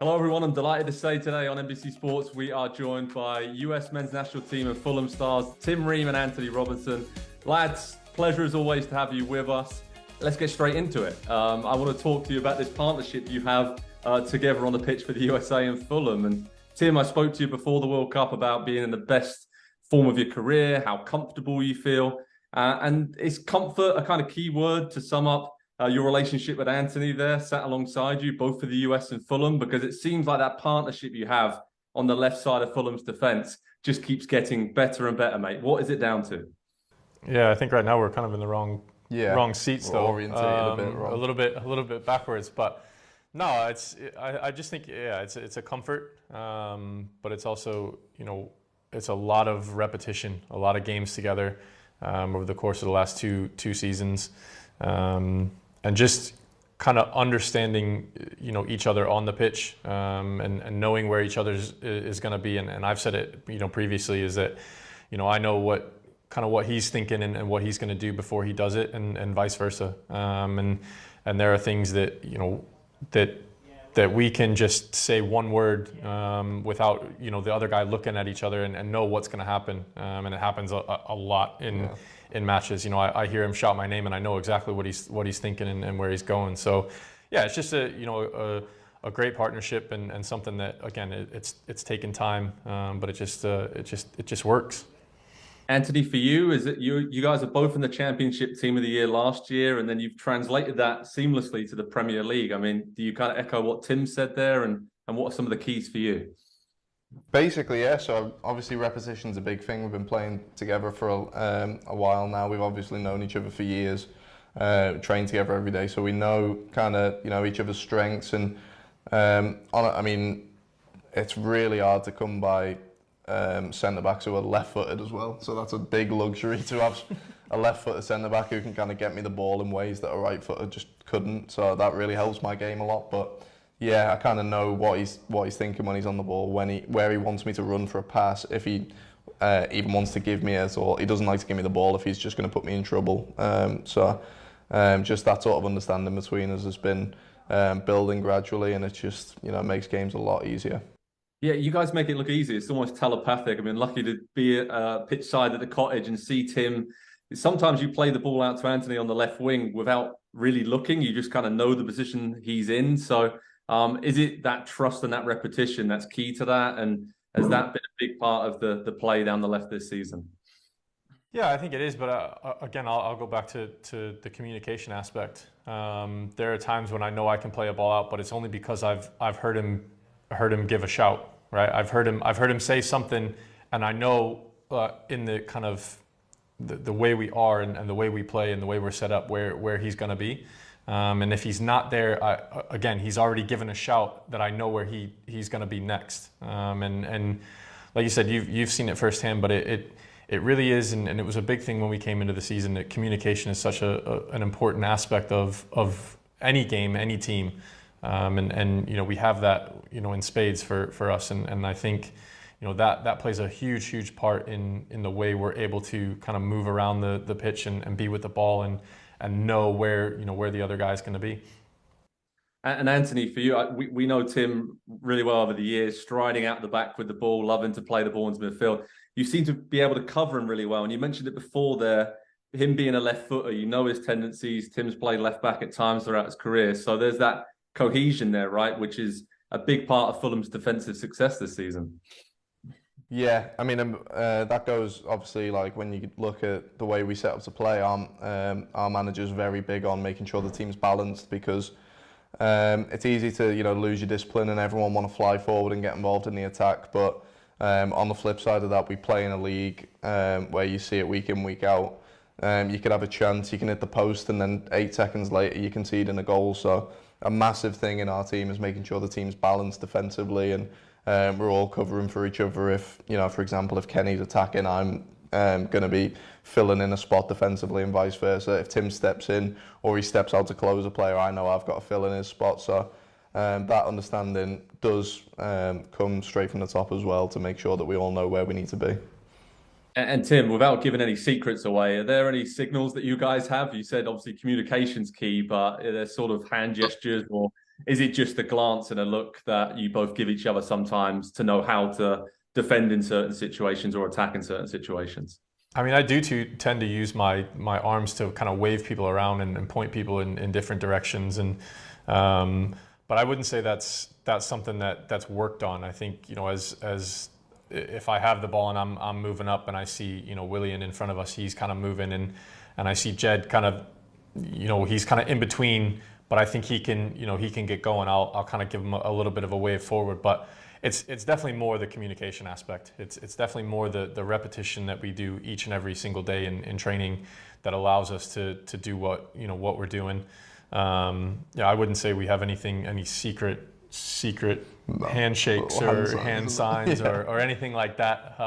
Hello, everyone. I'm delighted to say today on NBC Sports, we are joined by US men's national team and Fulham stars, Tim Ream and Antonee Robinson. Lads, pleasure as always to have you with us. Let's get straight into it. I want to talk to you about this partnership you have together on the pitch for the USA and Fulham. And Tim, I spoke to you before the World Cup about being in the best form of your career, how comfortable you feel. And is comfort a kind of key word to sum up your relationship with Antonee there, sat alongside you, both for the US and Fulham? Because it seems like that partnership you have on the left side of Fulham's defence just keeps getting better and better, mate. What is it down to? Yeah, I think right now we're kind of in the wrong seats, though. Orientated a bit wrong. A little bit backwards. But no, I just think it's a comfort, but it's also, it's a lot of repetition, a lot of games together over the course of the last two seasons. And just kind of understanding, each other on the pitch, and knowing where each other is going to be. And I've said it, previously, is that, I know what he's thinking and what he's going to do before he does it, and vice versa. And there are things that, that we can just say one word without, the other guy looking at each other and know what's going to happen. And it happens a lot in matches. I hear him shout my name and I know exactly what he's thinking and where he's going. So yeah, it's just a great partnership and something that, again, it's taken time, but it just works. Antonee, for you, is it you guys are both in the championship team of the year last year, and then you've translated that seamlessly to the Premier League. I mean, do you kind of echo what Tim said there, and what are some of the keys for you? Basically, yeah. So obviously repetition's a big thing. We've been playing together for a while now. We've obviously known each other for years, trained together every day, so we know kind of each other's strengths. And it's really hard to come by centre backs who are left-footed as well. So that's a big luxury to have a left-footed centre back who can kind of get me the ball in ways that a right-footed just couldn't. So that really helps my game a lot. But yeah, I kind of know what he's thinking when he's on the ball, where he wants me to run for a pass, if he even wants to give me it, or he doesn't like to give me the ball if he's just going to put me in trouble. Just that sort of understanding between us has been building gradually, and it just makes games a lot easier. Yeah, you guys make it look easy. It's almost telepathic. I mean, lucky to be at pitch side at the Cottage and see Tim. Sometimes you play the ball out to Antonee on the left wing without really looking. You just kind of know the position he's in. So is it that trust and that repetition that's key to that? And has that been a big part of the play down the left this season? Yeah, I think it is. But again, I'll go back to the communication aspect. There are times when I know I can play a ball out, but it's only because I've heard him give a shout. Right, I've heard him say something, and I know in the kind of the way we are and the way we play and the way we're set up where he's going to be. And if he's not there, again, he's already given a shout that I know where he's going to be next. And like you said, you've seen it firsthand, but it really is, and it was a big thing when we came into the season, that communication is such an important aspect of any game, any team. And we have that in spades for us, and I think that plays a huge part in the way we're able to kind of move around the pitch and be with the ball and know where the other guy's going to be. And Antonee, for you, we know Tim really well over the years, striding out the back with the ball, loving to play the ball into midfield. You seem to be able to cover him really well, and you mentioned it before there. Him being a left footer, his tendencies. Tim's played left back at times throughout his career, so there's that cohesion there, right, which is a big part of Fulham's defensive success this season. Yeah, I mean, that goes, obviously, like when you look at the way we set up to play, our manager's very big on making sure the team's balanced, because it's easy to lose your discipline and everyone want to fly forward and get involved in the attack. But on the flip side of that, we play in a league where you see it week in, week out. You could have a chance, you can hit the post, and then 8 seconds later you concede in a goal. So a massive thing in our team is making sure the team's balanced defensively, and we're all covering for each other. If for example, if Kenny's attacking, I'm going to be filling in a spot defensively, and vice versa. If Tim steps in or he steps out to close a player, I know I've got to fill in his spot. So that understanding does come straight from the top as well, to make sure that we all know where we need to be. And Tim, without giving any secrets away, are there any signals that you guys have? You said obviously communication's key, but are there sort of hand gestures or is it just a glance and a look that you both give each other sometimes to know how to defend in certain situations or attack in certain situations? I mean, I do tend to use my arms to kind of wave people around and point people in different directions, and but I wouldn't say that's something that's worked on. I think, you know, as if I have the ball and I'm moving up and I see, you know, Willian in front of us, he's kind of moving, and I see Jed kind of, you know, he's kind of in between, but I think he can, you know, he can get going. I'll kind of give him a little bit of a wave forward, but it's definitely more the communication aspect. It's definitely more the repetition that we do each and every single day in training that allows us to do what we're doing. Yeah, I wouldn't say we have any secret handshakes or hand signs or anything like that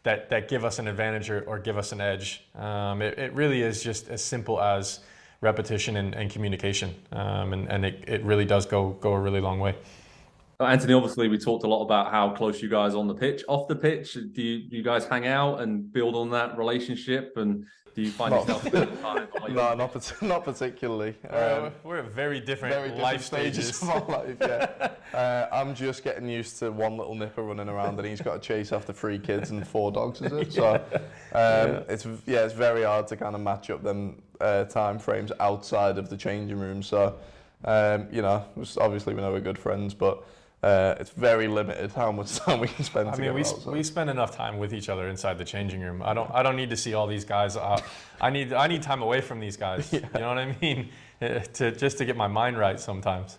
that give us an advantage or give us an edge. It really is just as simple as repetition and communication, and it really does go a really long way. Antonee, obviously, we talked a lot about how close you guys are on the pitch. Off the pitch, do you guys hang out and build on that relationship? And do you find yourself spending time? No, not particularly. We're at very different life stages of our life. Yeah, I'm just getting used to one little nipper running around, and he's got to chase after 3 kids and 4 dogs, is it? So it's very hard to kind of match up them time frames outside of the changing room. So you know, obviously we know we're good friends, but it's very limited how much time we can spend together. I mean, we spend enough time with each other inside the changing room. I don't need to see all these guys. I need time away from these guys. Yeah. You know what I mean? Just to get my mind right sometimes.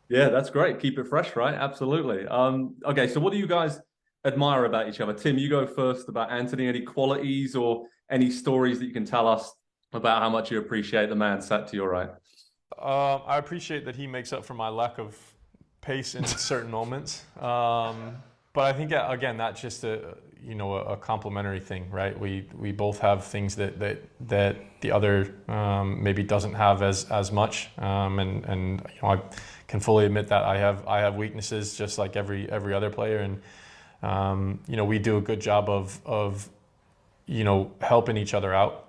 Yeah, that's great. Keep it fresh, right? Absolutely. Okay, so what do you guys admire about each other? Tim, you go first about Antonee. Any qualities or any stories that you can tell us about how much you appreciate the man sat to your right? I appreciate that he makes up for my lack of pace in certain moments, but I think again that's just a complementary thing, right? We both have things that the other maybe doesn't have as much, and you know, I can fully admit that I have weaknesses just like every other player, and you know, we do a good job of you know, helping each other out,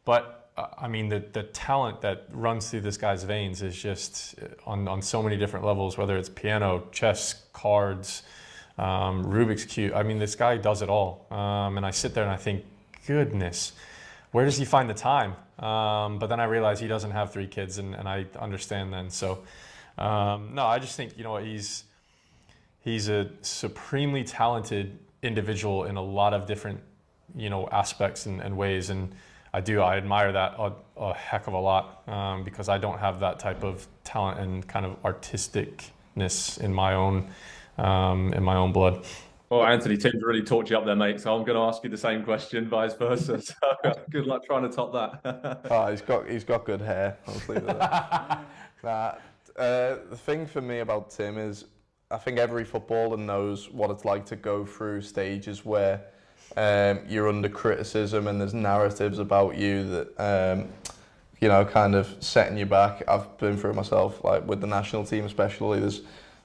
but I mean, the talent that runs through this guy's veins is just on so many different levels, whether it's piano, chess, cards, Rubik's Cube. I mean, this guy does it all. And I sit there and I think, goodness, where does he find the time? But then I realize he doesn't have 3 kids, and I understand then. So, no, I just think, you know, he's a supremely talented individual in a lot of different, you know, aspects and ways. And I admire that a heck of a lot, because I don't have that type of talent and kind of artisticness in my own blood. Well, Antonee, Tim's really talked you up there, mate. So I'm going to ask you the same question, vice versa. So good luck trying to top that. Oh, he's got good hair. I'll leave it at that. The thing for me about Tim is, I think every footballer knows what it's like to go through stages where you're under criticism and there's narratives about you that you know, kind of setting you back. I've been through it myself, like with the national team especially. There's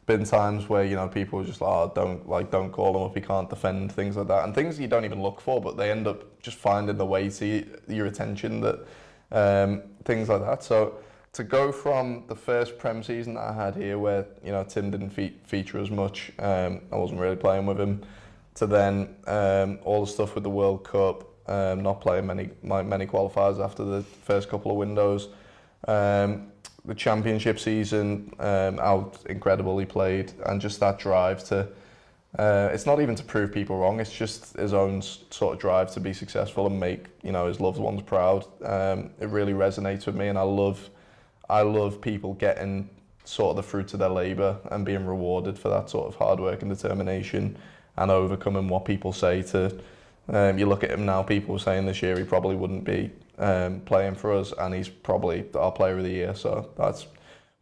been times where, you know, people are just like, oh, don't call him up, he can't defend, things like that, and things you don't even look for, but they end up just finding the way to your attention, that things like that. So to go from the first Prem season that I had here, where, you know, Tim didn't feature as much, I wasn't really playing with him, to then all the stuff with the World Cup, not playing many qualifiers after the first couple of windows, the championship season, how incredible he played, and just that drive to, it's not even to prove people wrong, it's just his own sort of drive to be successful and make, you know, his loved ones proud. It really resonates with me, and I love people getting sort of the fruits of their labour and being rewarded for that sort of hard work and determination, and overcoming what people say to, you look at him now, people were saying this year he probably wouldn't be playing for us, and he's probably our player of the year. So that's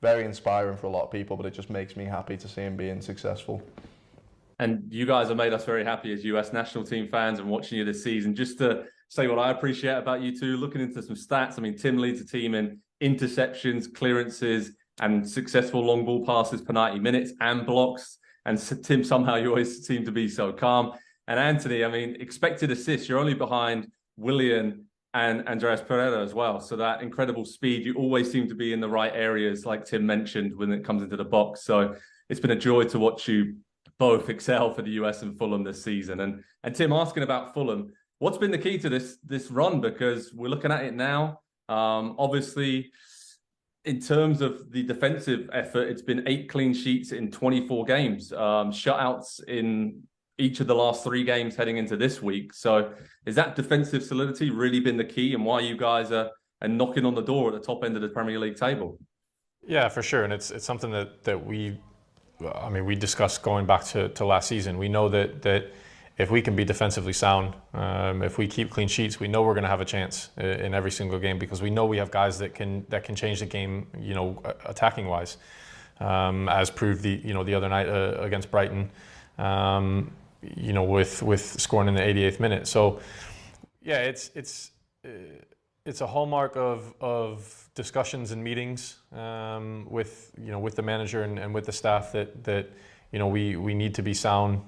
very inspiring for a lot of people, but it just makes me happy to see him being successful. And you guys have made us very happy as US national team fans and watching you this season. Just to say what I appreciate about you two, looking into some stats. I mean, Tim leads the team in interceptions, clearances, and successful long ball passes per 90 minutes and blocks. And Tim, somehow you always seem to be so calm. And Antonee, I mean, expected assists, you're only behind Willian and Andreas Pereira as well. So that incredible speed, you always seem to be in the right areas, like Tim mentioned, when it comes into the box. So it's been a joy to watch you both excel for the US and Fulham this season. And Tim, asking about Fulham, what's been the key to this run? Because we're looking at it now. Obviously, in terms of the defensive effort, it's been 8 clean sheets in 24 games, shutouts in each of the last 3 games heading into this week. So is that defensive solidity really been the key and why you guys are knocking on the door at the top end of the Premier League table? Yeah, for sure. And it's something that we discussed going back to last season. We know that if we can be defensively sound, if we keep clean sheets, we know we're going to have a chance in every single game, because we know we have guys that can change the game, attacking wise, as proved the other night against Brighton, with scoring in the 88th minute. So yeah, it's a hallmark of discussions and meetings with the manager and with the staff that we need to be sound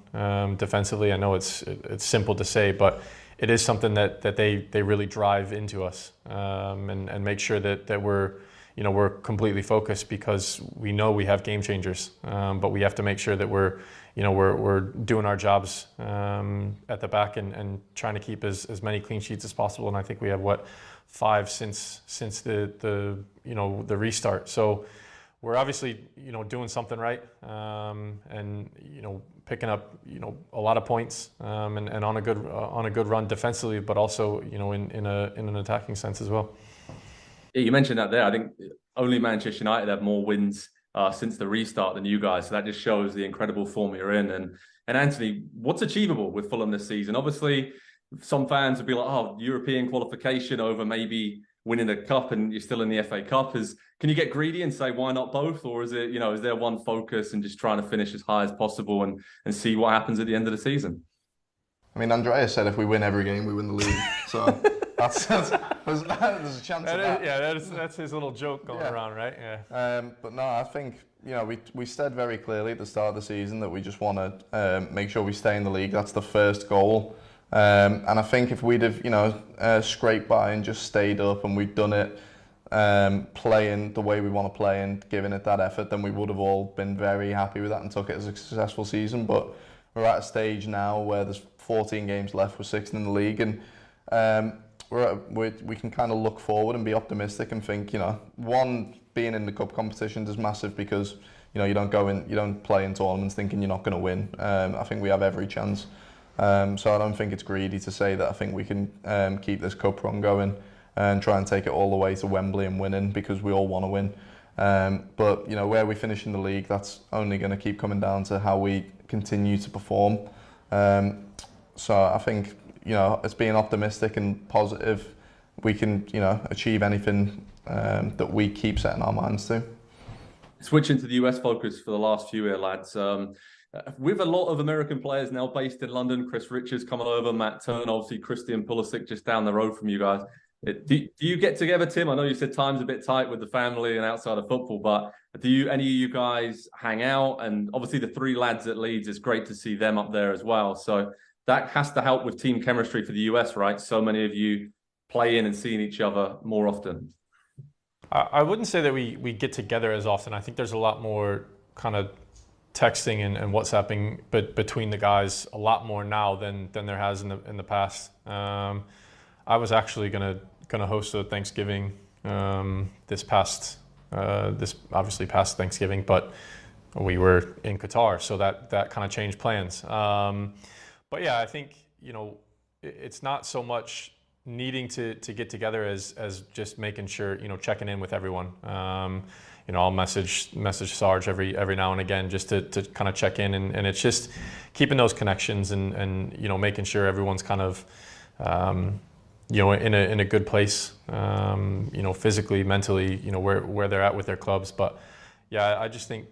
defensively. I know it's simple to say, but it is something that they really drive into us, and make sure that we're completely focused, because we know we have game changers, but we have to make sure that we're doing our jobs at the back and trying to keep as many clean sheets as possible. And I think we have 5 since the restart. So we're obviously doing something right, and picking up a lot of points, and on a good run defensively, but also in an attacking sense as well. Yeah, you mentioned that there. I think only Manchester United have more wins since the restart than you guys. So that just shows the incredible form you're in. And Anthony, what's achievable with Fulham this season? Obviously, some fans would be like, oh, European qualification over maybe winning a cup and you're still in the FA Cup. Can you get greedy and say, why not both? Or is it, is there one focus and just trying to finish as high as possible and see what happens at the end of the season? I mean, Andreas said if we win every game, we win the league. So there's a chance of that. Yeah, that's his little joke going around, right? Yeah. But no, I think, we said very clearly at the start of the season that we just want to make sure we stay in the league. That's the first goal. And I think if we'd have, scraped by and just stayed up and we'd done it, playing the way we want to play and giving it that effort, then we would have all been very happy with that and took it as a successful season. But we're at a stage now where there's 14 games left, we're 6th in the league, and we can kind of look forward and be optimistic and think, one, being in the cup competitions is massive, because you don't play in tournaments thinking you're not going to win. I think we have every chance. So I don't think it's greedy to say that I think we can keep this cup run going and try and take it all the way to Wembley and winning, because we all want to win. But where we finish in the league, that's only going to keep coming down to how we continue to perform. So I think it's being optimistic and positive. We can achieve anything that we keep setting our minds to. Switching to the US focus for the last few here, lads. With a lot of American players now based in London, Chris Richards coming over, Matt Turner, obviously Christian Pulisic just down the road from you guys. Do you get together, Tim? I know you said time's a bit tight with the family and outside of football, but any of you guys hang out? And obviously the 3 lads at Leeds, it's great to see them up there as well. So that has to help with team chemistry for the US, right? So many of you playing and seeing each other more often. I wouldn't say that we get together as often. I think there's a lot more kind of texting and WhatsApping between the guys a lot more now than there has in the past. I was actually gonna host a Thanksgiving this obviously past Thanksgiving, but we were in Qatar, so that kind of changed plans. But yeah, I think it's not so much needing to get together as just making sure checking in with everyone. I'll message Sarge every now and again just to kind of check in, and it's just keeping those connections and making sure everyone's kind of in a good place, physically, mentally, where they're at with their clubs. But yeah, I just think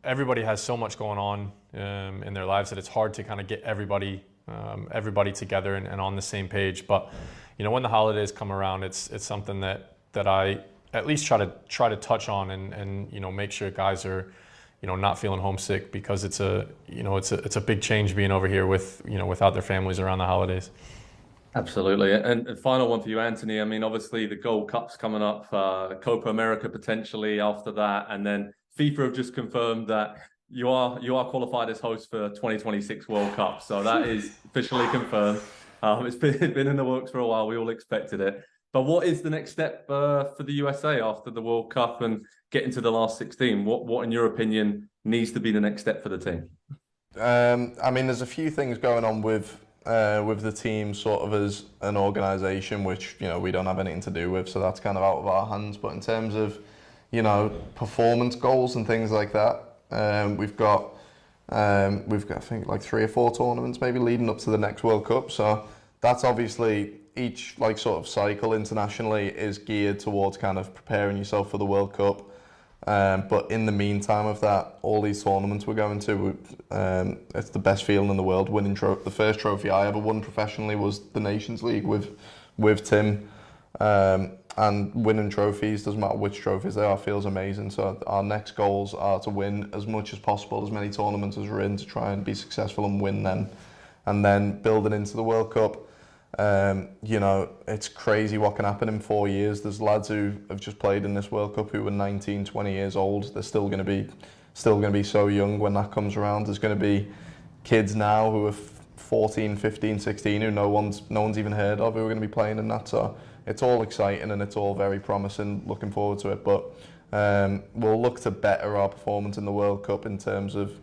everybody has so much going on in their lives that it's hard to kind of get everybody together and on the same page. But when the holidays come around, it's something that I at least try to touch on and make sure guys are not feeling homesick, because it's a big change being over here with without their families around the holidays. Absolutely. And final one for you, Anthony. I mean, obviously the Gold Cup's coming up, Copa America potentially after that. And then FIFA have just confirmed that you are qualified as host for 2026 World Cup. So that is officially confirmed. It's been in the works for a while. We all expected it. But what is the next step for the USA after the World Cup and getting to the last 16? What, in your opinion, needs to be the next step for the team? I mean, there's a few things going on with the team sort of as an organisation, which, you know, we don't have anything to do with, so that's kind of out of our hands. But in terms of, you know, performance goals and things like that, we've got I think like 3 or 4 tournaments maybe leading up to the next World Cup. So that's obviously each like sort of cycle internationally is geared towards kind of preparing yourself for the World Cup. But in the meantime of that, all these tournaments we're going to, it's the best feeling in the world. Winning the first trophy I ever won professionally was the Nations League with Tim, and winning trophies, doesn't matter which trophies they are, feels amazing. So our next goals are to win as much as possible, as many tournaments as we're in, to try and be successful and win them, and then building into the World Cup. You know, it's crazy what can happen in 4 years. There's lads who have just played in this World Cup who were 19, 20 years old. They're still going to be so young when that comes around. There's going to be kids now who are 14, 15, 16 who no one's even heard of, who are going to be playing in that. So it's all exciting and it's all very promising. Looking forward to it. But we'll look to better our performance in the World Cup in terms of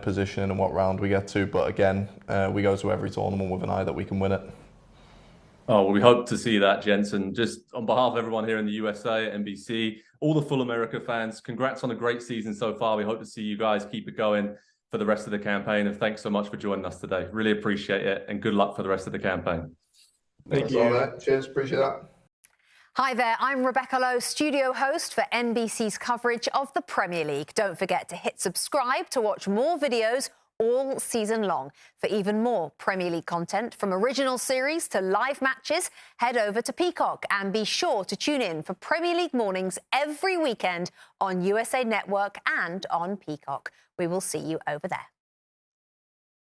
positioning and what round we get to. But again, we go to every tournament with an eye that we can win it. Oh, well, we hope to see that, Jensen. Just on behalf of everyone here in the USA, NBC, all the Full America fans, congrats on a great season so far. We hope to see you guys keep it going for the rest of the campaign. And thanks so much for joining us today. Really appreciate it. And good luck for the rest of the campaign. Thank you. All right. Cheers. Appreciate that. Hi there, I'm Rebecca Lowe, studio host for NBC's coverage of the Premier League. Don't forget to hit subscribe to watch more videos all season long. For even more Premier League content, from original series to live matches, head over to Peacock and be sure to tune in for Premier League mornings every weekend on USA Network and on Peacock. We will see you over there.